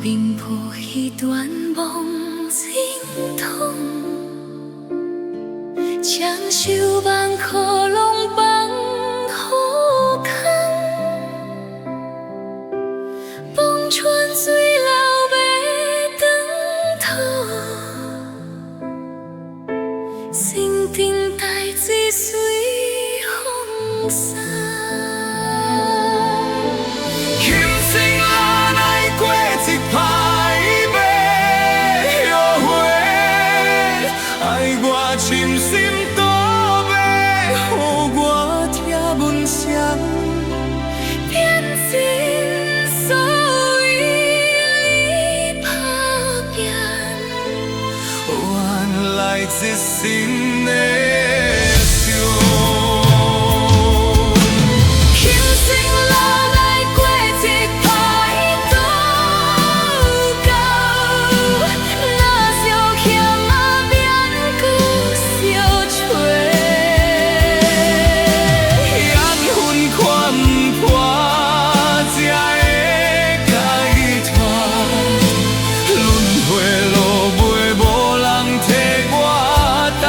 并抱彼段梦心痛，将受万苦拢放好空，望穿水流要转头，心顶大水随风散。深深倒要，予我听闻声，变心所为你打拼，原来一心的伤。轮回路袂无人替我担。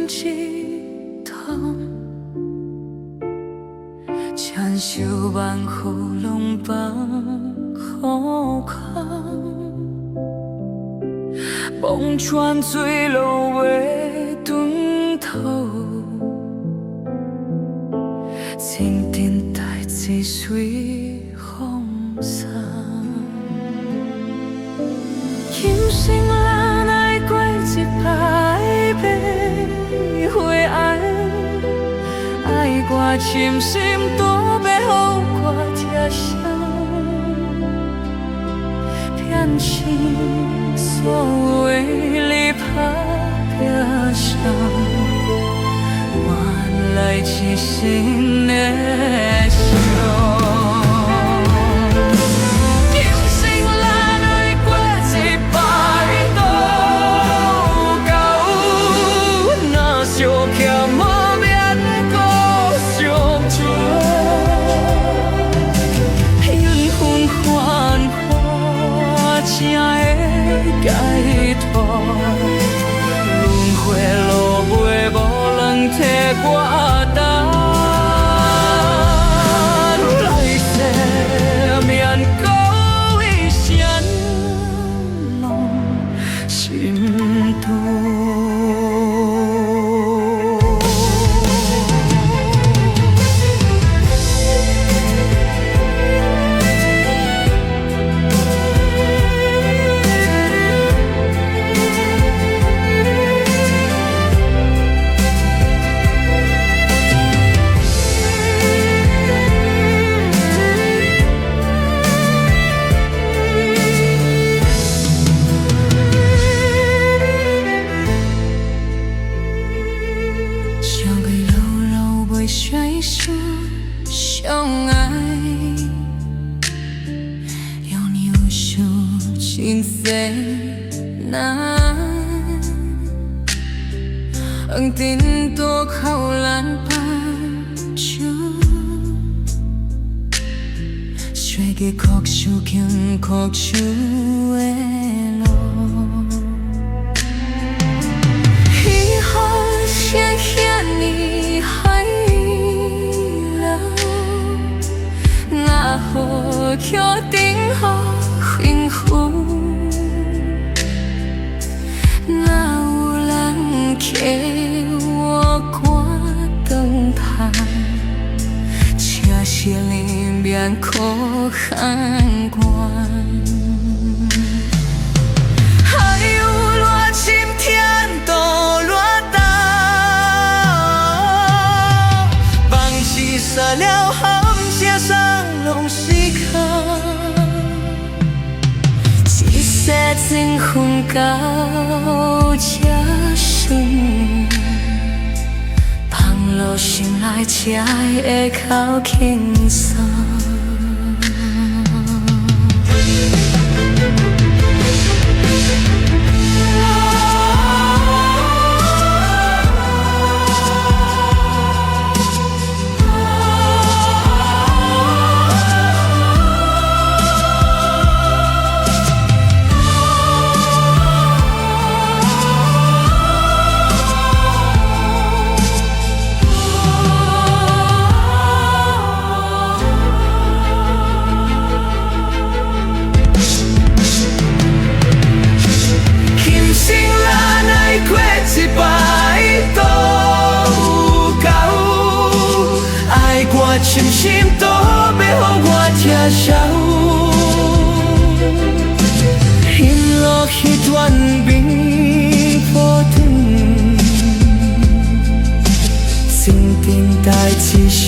一趟，牵手万雨拢放好空，望穿水路袂转头，情定代志随风散。人生难爱过一摆白回爱，爱过深深都要予我贴上，骗心所为你打拼上，换来一生的伤。解脱，轮回路袂无人替我担，来世免搁为谁拢心痛。水手相爱，用你无数青涩难，恒定多靠咱伴手，水嘅曲手经曲手的路，以后显现你还。我好决定好幸福，哪有人给我关灯台，车是里面可喊关。还有偌深天都偌大，放弃杀了后。写上拢是空，一世情分到这算，放落心内才会较轻松。深深都要予我贴上，沿路迄段冰波长，情定代志小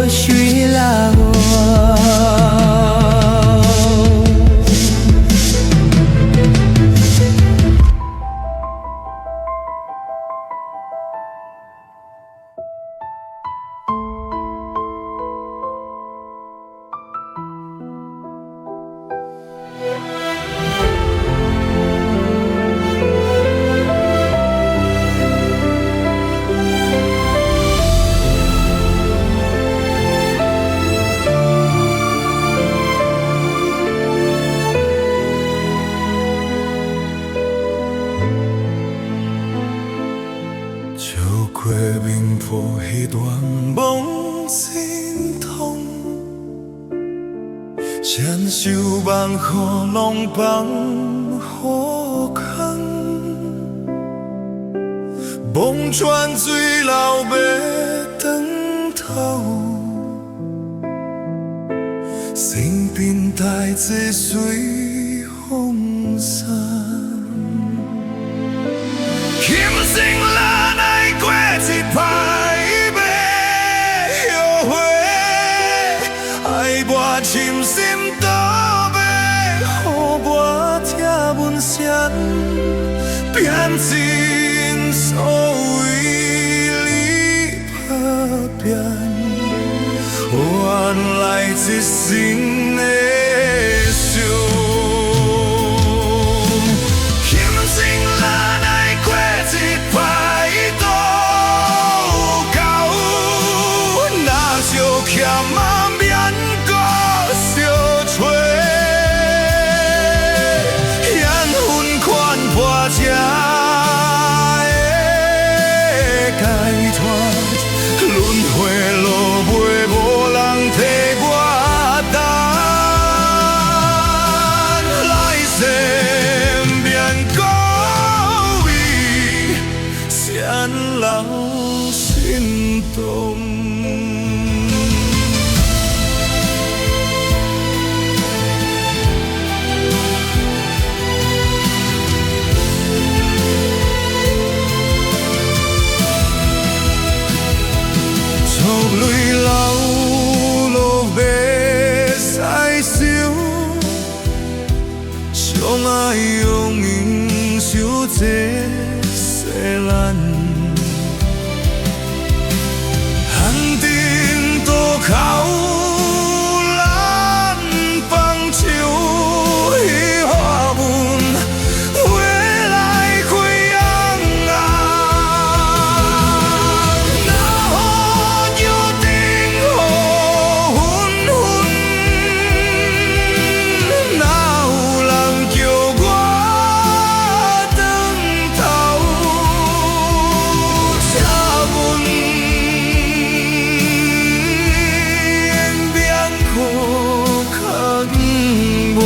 水啦我。过命途彼段梦心痛，千手万雨拢放好空，望穿水流要转头，身边带着随风散。琴声难爱过一摆要后悔，爱我深深倒要予我听阮声，变真所为你打拼，原来一生的伤。人心动，错泪流落要再想，相爱永远守这世咱。口咱放手，彼花阮回来开红红，哪予约定雨纷纷，哪有人叫我转头，请问。